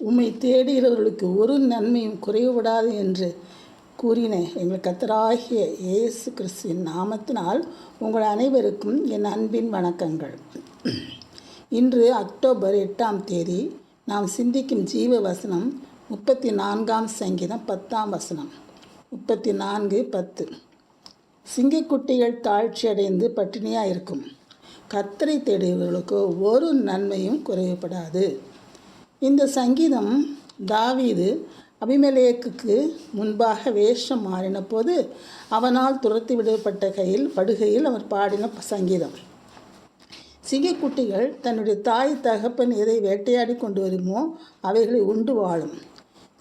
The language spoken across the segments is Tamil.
உம்மை தேடுகிறவர்களுக்கு ஒரு நன்மையும் குறைவுபடாது என்று கூறின எங்கள் கர்த்தராகிய இயேசு கிறிஸ்துவின் நாமத்தினால் உங்கள் அனைவருக்கும் என் அன்பின் வணக்கங்கள். இன்று அக்டோபர் 8ஆம் தேதி நாம் சிந்திக்கும் ஜீவ வசனம் 34ஆம் சங்கீதம் 10ஆம் வசனம். 34:10. சிங்கக்குட்டிகள் தாழ்ச்சியடைந்து பட்டினியாக இருக்கும், கர்த்தரை தேடுகிறவர்களுக்கு ஒரு நன்மையும் குறைவுபடாது. இந்த சங்கீதம் தாவீது அபிமெலேக்குக்கு முன்பாக வேஷம் மாறின போது அவனால் துரத்தி விடப்பட்ட படுகையில் அவர் பாடின சங்கீதம். சிங்கக்குட்டிகள் தன்னுடைய தாய் தகப்பன் எதை வேட்டையாடி கொண்டு வருமோ அவைகளை உண்டு வாழும்.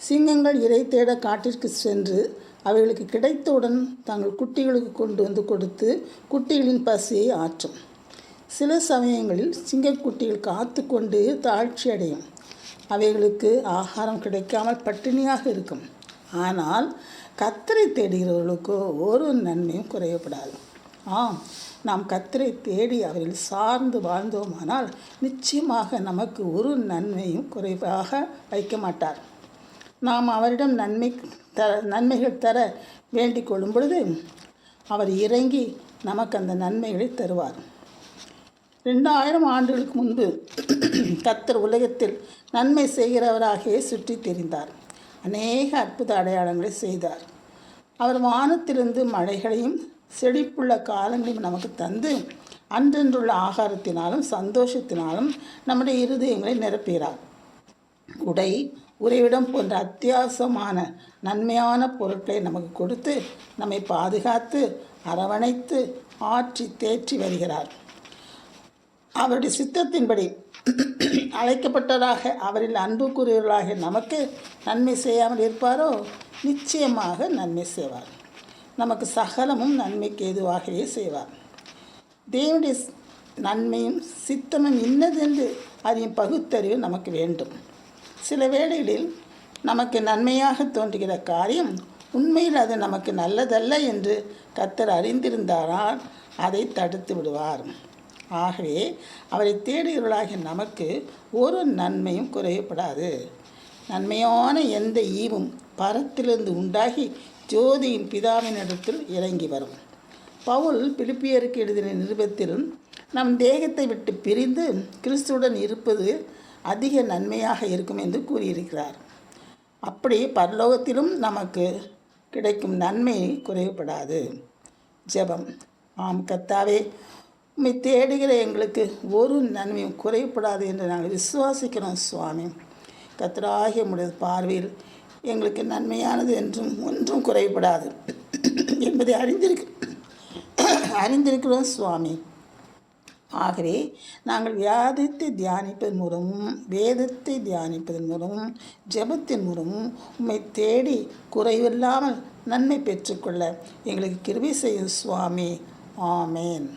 சிங்கங்கள் இறை தேட காட்டிற்கு சென்று அவைகளுக்கு கிடைத்தவுடன் தங்கள் குட்டிகளுக்கு கொண்டு வந்து கொடுத்து குட்டிகளின் பசியை ஆற்றும். சில சமயங்களில் சிங்கக்குட்டிகள் காத்து கொண்டு தாழ்ச்சி அடையும். அவைகளுக்கு ஆகாரம் கிடைக்காமல் பட்டினியாக இருக்கும். ஆனால் கர்த்தரை தேடுகிறவர்களுக்கு ஒரு நன்மையும் குறையப்படாது. நாம் கர்த்தரை தேடி அவரில் சார்ந்து வாழ்ந்தோமானால் நிச்சயமாக நமக்கு ஒரு நன்மையும் குறைவாக வைக்க மாட்டார். நாம் அவரிடம் நன்மைகள் தர வேண்டிக் கொள்ளும் பொழுது அவர் இறங்கி நமக்கு அந்த நன்மைகளை தருவார். 2000 ஆண்டுகளுக்கு முன்பு கர்த்தர் உலகத்தில் நன்மை செய்கிறவராகவே சுற்றி தெரிந்தார். அநேக அற்புத அடையாளங்களை செய்தார். அவர் வானத்திலிருந்து மழைகளையும் செழிப்புள்ள காலங்களையும் நமக்கு தந்து அன்றன்றுள்ள ஆகாரத்தினாலும் சந்தோஷத்தினாலும் நம்முடைய இருதயங்களை நிரப்புகிறார். உடை, உறைவிடம் போன்ற அத்தியாவசியமான நன்மையான பொருட்களை நமக்கு கொடுத்து நம்மை பாதுகாத்து அரவணைத்து ஆற்றி தேற்றி வருகிறார். அவருடைய சித்தத்தின்படி அழைக்கப்பட்டதாக அவரில் அன்புக்குரியவர்களாக நமக்கு நன்மை செய்யாமல் இருப்பாரோ? நிச்சயமாக நன்மை செய்வார். நமக்கு சகலமும் நன்மைக்கு ஏதுவாகவே செய்வார். தேவனுடைய நன்மையும் சித்தமும் இன்னதென்று அறியும் பகுத்தறிவு நமக்கு வேண்டும். சில வேளைகளில் நமக்கு நன்மையாக தோன்றுகிற காரியம் உண்மையில் அது நமக்கு நல்லதல்ல என்று கர்த்தர் அறிந்திருந்தாரால் அதை தடுத்து விடுவார். ஆகவே அவரை தேடுகிறவர்களாகிய நமக்கு ஒரு நன்மையும் குறையப்படாது. நன்மையான எந்த ஈவும் பரத்திலிருந்து உண்டாகி ஜோதியின் பிதாவினிடத்தில் இறங்கி வரும். பவுல் பிலிப்பியருக்கு எழுதின நிருபத்தில் நம் தேகத்தை விட்டு பிரிந்து கிறிஸ்துவுடன் இருப்பது அதிக நன்மையாக இருக்கும் என்று கூறியிருக்கிறார். அப்படி பரலோகத்திலும் நமக்கு கிடைக்கும் நன்மை குறைவுபடாது. ஜெபம். கர்த்தாவே, உம்மை தேடுகிற எங்களுக்கு ஒரு நன்மையும் குறைப்படாது என்று நாங்கள் விசுவாசிக்கிறோம் சுவாமி. கர்த்தராகிய உம்முடைய பார்வையில் எங்களுக்கு நன்மையானது என்றும் ஒன்றும் குறைபடாது என்பதை அறிந்திருக்கிறோம் சுவாமி. ஆகவே நாங்கள் வேதத்தை தியானிப்பதன் மூலமும் ஜெபத்தின் மூலமும் உம்மை தேடி குறைவில்லாமல் நன்மை பெற்றுக்கொள்ள எங்களுக்கு கிருபை செய்யும் சுவாமி. ஆமேன்.